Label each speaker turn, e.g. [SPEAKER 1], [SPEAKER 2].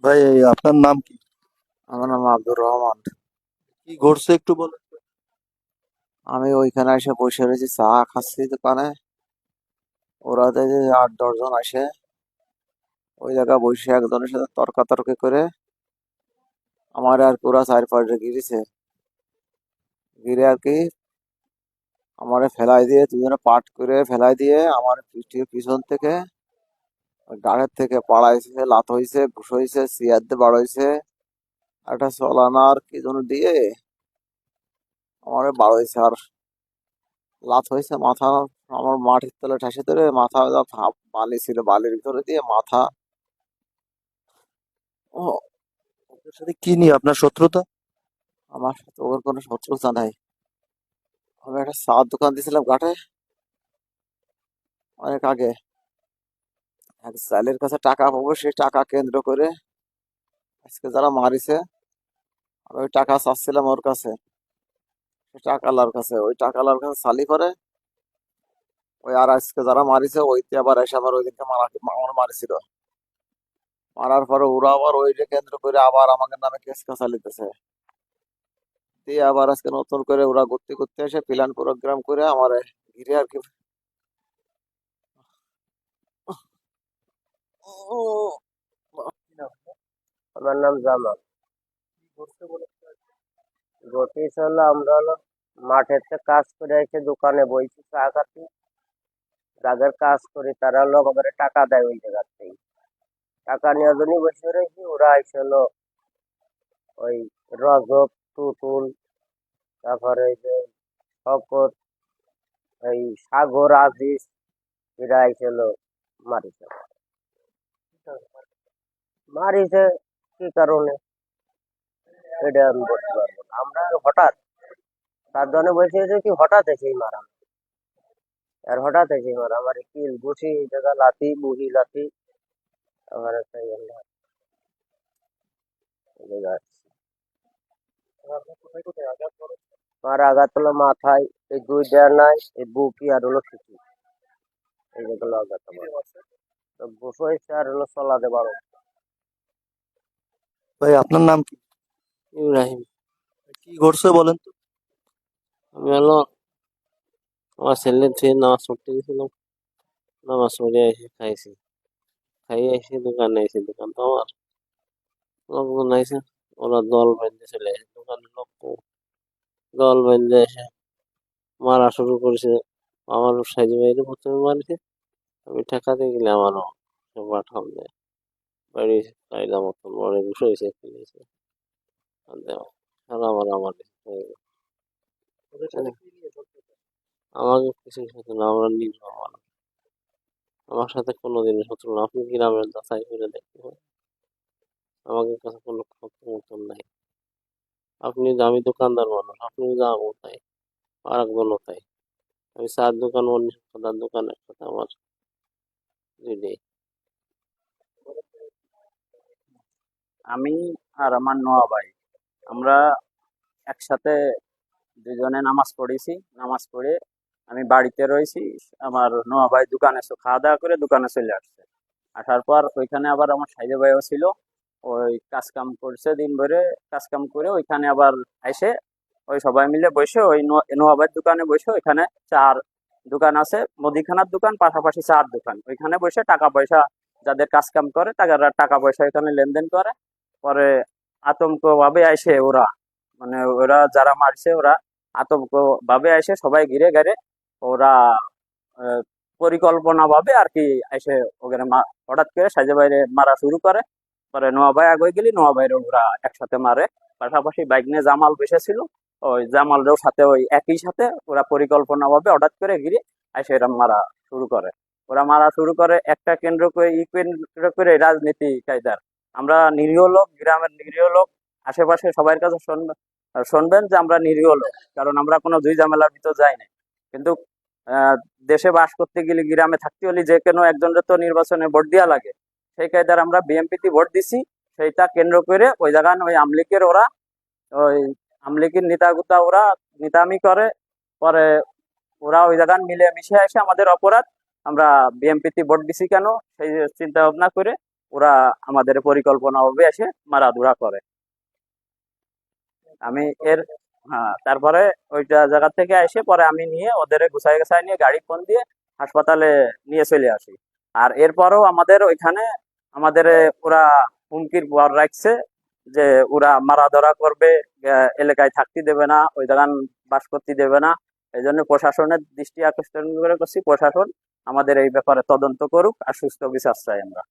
[SPEAKER 1] ভাই আপনার নাম কি?
[SPEAKER 2] আমার নাম আব্দুর রহমান।
[SPEAKER 1] কি ঘটছে একটু বলেন তো?
[SPEAKER 2] আমি ওইখানে এসে বসে রয়েছি, চা খাচ্ছি দোকানে। ওরা দেখে 8-10 জন আসে, ওই জায়গায় বসে একজনের সাথে তর্কাতর্কি করে আমার আর পুরা চারপাশে গিরেছে। গিরে আর কি আমারে ফেলাই দিয়ে, দুজনে পাট করে ফেলাই দিয়ে আমার পিছন থেকে ওই ডাকের থেকে পাড়াইছে, লাত হইছে, ঘুষ হইছে, চেয়ার দিয়ে বাড়াইছে, একটা চলানার কি যেন দিয়ে আমারে বাড়াইছে। আর লাত হয়েছে মাথা, আমার মাটির তলে ঠাসে ধরে মাথা, বালি ছিল বালির ভিতরে দিয়ে মাথা। ও,
[SPEAKER 1] ওদের সাথে কি নিয়ে আপনার শত্রুতা?
[SPEAKER 2] আমার সাথে ওর কোনো শত্রুতা নাই। আমি একটা চার দোকান দিয়েছিলাম ঘাটে অনেক আগে। এক জালের কাছে টাকা পাবো, সেই টাকা কেন্দ্র করে আজকে যারা মারিছে, আমি ওই টাকা চাচ্ছিলাম ওর কাছে, সে টাকালার কাছে, ওই টাকালার কাছে চালি করে ওই। আর আজকে যারা মারিছে ওইতে আবার এসে আবার ওইদিনকে আমার মারিছিল। মারার পরে ওরা আবার ওইটা কেন্দ্র করে আবার আমাকে নামে কেস চালিতেছে। দিয়ে আবার আজকে নতুন করে ওরা ঘুরতে ঘুরতে এসে প্ল্যান প্রোগ্রাম করে আমার ঘিরে আর কি।
[SPEAKER 3] আমার নাম জামাল।
[SPEAKER 1] কি ঘটছে বলেন তো?
[SPEAKER 3] ঘটিস হলো আমরা হলো মাঠেতে কাজ করে এসে দোকানে বইছি চা খাচ্ছি। যাদের কাজ করি তারা হলো আমাদের টাকা দেয় ওই জায়গাতেই। টাকা নেওয়ার জন্য বসে রয়েছি, ওরা এসে হলো ওই রজব, টুটুল, তারপরে এই যে শকত, এই সাগর, আজিজ, এরা এসে হলো মারিছে। মারিছে কি কারণে এটা আমি বলতে পারবো না। আমরা হঠাৎ তার জন্য বসে কি হঠাৎ এসেই মারা, আর হঠাৎ এসে মারা আমার কিল ঘুষি এই জায়গা লাথি বুহি লাথি আমার একটা জায়গা।
[SPEAKER 1] আপনার কোথায় কোথায় আঘাত করেছে?
[SPEAKER 3] আমার আঘাত হলো মাথায়, এই দুই দেড় নাই, এই বুকি আর হলো ছুটি, এই যেগুলো আঘাত
[SPEAKER 1] কি
[SPEAKER 3] আমার।
[SPEAKER 1] রে মারছে?
[SPEAKER 3] তো ঘুষ হয়েছে আর হলো চলাতে পারো।
[SPEAKER 1] ভাই আপনার নাম কি?
[SPEAKER 3] ইব্রাহিম।
[SPEAKER 1] কি ঘটছে বলেন তো?
[SPEAKER 3] আমি হলো আমার ছেলে থেকে নামাজ পড়তে গেছিলাম, নামাজ পড়ে এসে খাইছি, খাইয়ে এসে দোকানে এসে দোকান তো আমার লোকজন আইসে, ওরা দল বেঁধে চলে এসে দোকানের লোক দল বেঁধে এসে মারা শুরু করেছে। আমার সাইজে বাইরে প্রথমে মারিছে, আমি ঠেকাতে গেলে আমারও সে পাঠান দেয় বাড়ি কায়দা মতন বড় ঘুষ হয়েছে ফেলেছে। সারা আমার আমার
[SPEAKER 1] ওদের সাথে কি নিয়ে শত্রুতা?
[SPEAKER 3] আমাকে কিছুর সাথে না, আমরা নির্ভর মানুষ। আমার সাথে কোনোদিনই শত্রু না, আপনি গ্রামের যাচাই করে দেখতে পারেন, আমাদের কাছে কোনো শত্রু মতন নাই। আপনি আমি দোকানদার মানুষ, আপনি যাবো তাই, আর একজনও তাই। আমি চার দোকান অন্য তার দোকান একসাথে আমার দুইটাই।
[SPEAKER 4] আমি আর আমার নোয়া ভাই, আমরা একসাথে দুজনে নামাজ পড়েছি। নামাজ পড়ে আমি বাড়িতে রয়েছি, আমার নোয়া ভাই দোকানে খাওয়া দাওয়া করে দোকানে চলে আসছে। আসার পর ওইখানে আবার আমার সাইদে ভাইও ছিল, ওই কাজ কাম করছে দিন ভরে। কাজ কাম করে ওইখানে আবার এসে ওই সবাই মিলে বসে ওই নোয়া ভাইয়ের দোকানে বসে, ওইখানে চার দোকান আছে, মুদিখানার দোকান পাশাপাশি চার দোকান, ওইখানে বসে টাকা পয়সা, যাদের কাজ কাম করে তারা টাকা পয়সা এখানে লেনদেন করে। পরে আতঙ্ক ভাবে আসে ওরা, মানে ওরা যারা মারছে ওরা আতঙ্ক ভাবে আসে, সবাই ঘিরে ঘিরে ওরা আহ, পরিকল্পনা ভাবে আর কি এসে ওখানে হঠাৎ করে সাজে বাইরে মারা শুরু করে। পরে নোয়া ভাই আগে গেলি নোয়া ভাইরে ওরা একসাথে মারে। পাশাপাশি বাইক নিয়ে জামাল বসেছিল, ওই জামালরাও সাথে ওই একই সাথে ওরা পরিকল্পনা ভাবে হঠাৎ করে ঘিরে এসে এরা মারা শুরু করে। ওরা মারা শুরু করে একটা কেন্দ্র করে কেন্দ্র করে রাজনীতি কায়দার। আমরা নিরীহ লোক, গ্রামের নিরীহ লোক, আশেপাশে সবার কাছে শুনবেন যে আমরা নিরীহ লোক, কারণ আমরা কোনো দুই ঝামেলার ভিতর যাই না। কিন্তু আহ, দেশে বাস করতে গেলে, গ্রামে থাকতে হলে যে কোনো একজনের তো নির্বাচনে ভোট দেওয়া লাগে। সেই কায়দার আমরা বিএনপিতে ভোট দিছি। সেইটা কেন্দ্র করে ওই জায়গায় ওই আমলিকের ওরা, ওই আমলিকের নেতাগুতা ওরা নিতামি করে। পরে ওরা ওই জায়গায় মিলে মিশে আসে আমাদের অপরাধ, আমরা বিএনপিতে ভোট দিছি কেন সেই চিন্তা ভাবনা করে ওরা আমাদের পরিকল্পনা ভাবে এসে মারাধুরা করে। আমি এর হ্যাঁ, তারপরে ওইটা জায়গা থেকে এসে পরে আমি নিয়ে ওদের গুছাই গাছাই নিয়ে গাড়ি ফোন দিয়ে হাসপাতালে নিয়ে চলে আসি। আর এরপরও আমাদের ওইখানে আমাদের ওরা হুমকির পর রাখছে যে ওরা মারা ধরা করবে, এলাকায় থাকতে দেবে না, ওই জায়গায় বাস করতে দেবে না। এই জন্য প্রশাসনের দৃষ্টি আকর্ষণ করে করছি, প্রশাসন আমাদের এই ব্যাপারে তদন্ত করুক আর সুস্থ বিচার চাই আমরা।